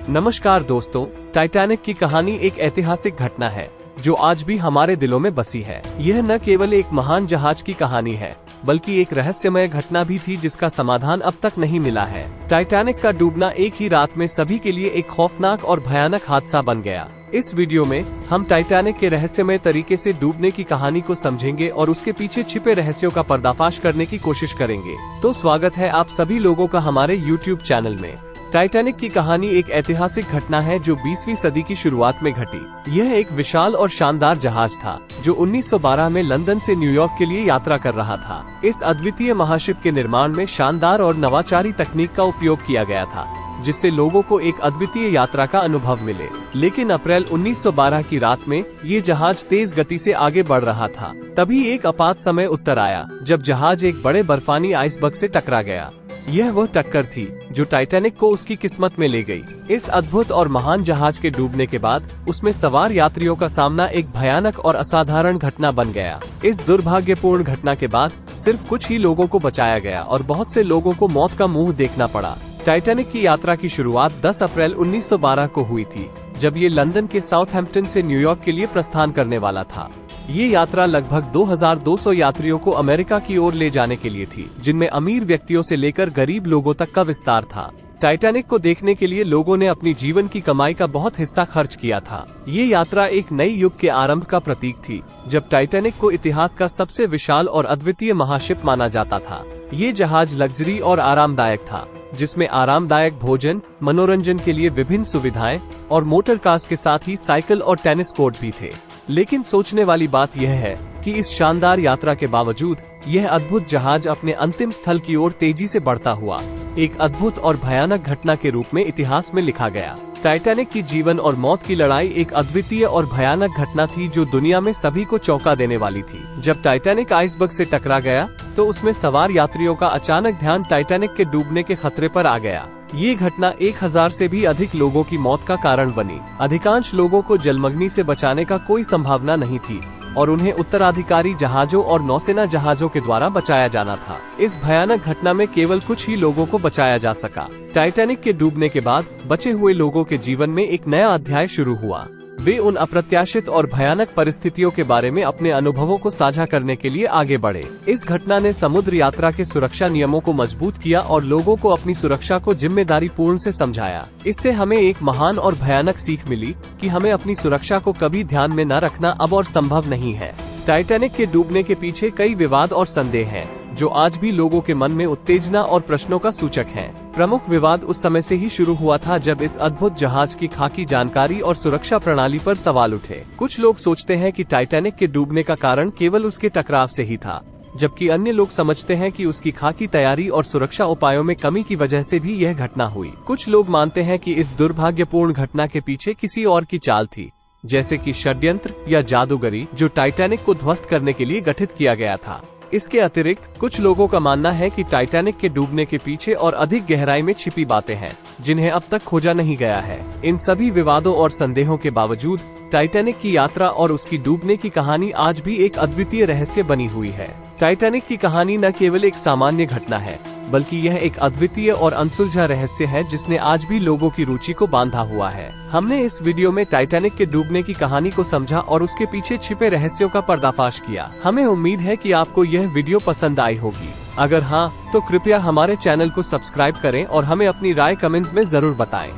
नमस्कार दोस्तों, टाइटैनिक की कहानी एक ऐतिहासिक घटना है जो आज भी हमारे दिलों में बसी है। यह न केवल एक महान जहाज की कहानी है बल्कि एक रहस्यमय घटना भी थी जिसका समाधान अब तक नहीं मिला है। टाइटैनिक का डूबना एक ही रात में सभी के लिए एक खौफनाक और भयानक हादसा बन गया। इस वीडियो में हम टाइटैनिक के रहस्यमय तरीके से डूबने की कहानी को समझेंगे और उसके पीछे छिपे रहस्यों का पर्दाफाश करने की कोशिश करेंगे। तो स्वागत है आप सभी लोगों का हमारे YouTube चैनल में। टाइटैनिक की कहानी एक ऐतिहासिक घटना है जो 20वीं सदी की शुरुआत में घटी। यह एक विशाल और शानदार जहाज था जो 1912 में लंदन से न्यूयॉर्क के लिए यात्रा कर रहा था। इस अद्वितीय महाशिप के निर्माण में शानदार और नवाचारी तकनीक का उपयोग किया गया था जिससे लोगों को एक अद्वितीय यात्रा का अनुभव मिले। लेकिन अप्रैल 1912 की रात में ये जहाज तेज गति से आगे बढ़ रहा था। तभी एक आपात समय उत्तर आया जब जहाज एक बड़े बर्फानी आइसबर्ग से टकरा गया। यह वह टक्कर थी जो टाइटैनिक को उसकी किस्मत में ले गई। इस अद्भुत और महान जहाज के डूबने के बाद उसमें सवार यात्रियों का सामना एक भयानक और असाधारण घटना बन गया। इस दुर्भाग्यपूर्ण घटना के बाद सिर्फ कुछ ही लोगों को बचाया गया और बहुत से लोगों को मौत का मुंह देखना पड़ा। टाइटैनिक की यात्रा की शुरुआत 10 अप्रैल 1912 को हुई थी जब ये लंदन के साउथहैम्पटन से न्यूयॉर्क के लिए प्रस्थान करने वाला था। ये यात्रा लगभग 2200 यात्रियों को अमेरिका की ओर ले जाने के लिए थी, जिनमें अमीर व्यक्तियों से लेकर गरीब लोगों तक का विस्तार था। टाइटैनिक को देखने के लिए लोगों ने अपनी जीवन की कमाई का बहुत हिस्सा खर्च किया था। ये यात्रा एक नई युग के आरंभ का प्रतीक थी जब टाइटैनिक को इतिहास का सबसे विशाल और अद्वितीय महाशिप माना जाता था। ये जहाज लग्जरी और आरामदायक था जिसमें आरामदायक भोजन, मनोरंजन के लिए विभिन्न सुविधाएं और मोटर कार्स के साथ ही साइकिल और टेनिस कोर्ट भी थे। लेकिन सोचने वाली बात यह है कि इस शानदार यात्रा के बावजूद यह अद्भुत जहाज अपने अंतिम स्थल की ओर तेजी से बढ़ता हुआ एक अद्भुत और भयानक घटना के रूप में इतिहास में लिखा गया। टाइटैनिक की जीवन और मौत की लड़ाई एक अद्वितीय और भयानक घटना थी जो दुनिया में सभी को चौंका देने वाली थी। जब टाइटैनिक आइसबर्ग से टकरा गया तो उसमें सवार यात्रियों का अचानक ध्यान टाइटैनिक के डूबने के खतरे पर आ गया। ये घटना 1000 से भी अधिक लोगों की मौत का कारण बनी। अधिकांश लोगों को जलमग्नी से बचाने का कोई संभावना नहीं थी और उन्हें उत्तराधिकारी जहाजों और नौसेना जहाजों के द्वारा बचाया जाना था। इस भयानक घटना में केवल कुछ ही लोगों को बचाया जा सका। टाइटैनिक के डूबने के बाद बचे हुए लोगों के जीवन में एक नया अध्याय शुरू हुआ। वे उन अप्रत्याशित और भयानक परिस्थितियों के बारे में अपने अनुभवों को साझा करने के लिए आगे बढ़े। इस घटना ने समुद्र यात्रा के सुरक्षा नियमों को मजबूत किया और लोगों को अपनी सुरक्षा को जिम्मेदारी पूर्ण से समझाया। इससे हमें एक महान और भयानक सीख मिली कि हमें अपनी सुरक्षा को कभी ध्यान में न रखना अब और संभव नहीं है। टाइटैनिक के डूबने के पीछे कई विवाद और संदेह हैं जो आज भी लोगों के मन में उत्तेजना और प्रश्नों का सूचक हैं। प्रमुख विवाद उस समय से ही शुरू हुआ था जब इस अद्भुत जहाज की खाकी जानकारी और सुरक्षा प्रणाली पर सवाल उठे। कुछ लोग सोचते हैं कि टाइटैनिक के डूबने का कारण केवल उसके टकराव से ही था, जबकि अन्य लोग समझते हैं कि उसकी खाकी तैयारी और सुरक्षा उपायों में कमी की वजह से भी यह घटना हुई। कुछ लोग मानते हैं कि इस दुर्भाग्यपूर्ण घटना के पीछे किसी और की चाल थी, जैसे कि षड्यंत्र या जादूगरी जो टाइटैनिक को ध्वस्त करने के लिए गठित किया गया था। इसके अतिरिक्त कुछ लोगों का मानना है कि टाइटैनिक के डूबने के पीछे और अधिक गहराई में छिपी बातें हैं जिन्हें अब तक खोजा नहीं गया है। इन सभी विवादों और संदेहों के बावजूद टाइटैनिक की यात्रा और उसकी डूबने की कहानी आज भी एक अद्वितीय रहस्य बनी हुई है। टाइटैनिक की कहानी न केवल एक सामान्य घटना है बल्कि यह एक अद्वितीय और अनसुलझा रहस्य है जिसने आज भी लोगों की रुचि को बांधा हुआ है। हमने इस वीडियो में टाइटैनिक के डूबने की कहानी को समझा और उसके पीछे छिपे रहस्यों का पर्दाफाश किया। हमें उम्मीद है कि आपको यह वीडियो पसंद आई होगी। अगर हाँ, तो कृपया हमारे चैनल को सब्सक्राइब करें और हमें अपनी राय कमेंट्स में जरूर बताएं।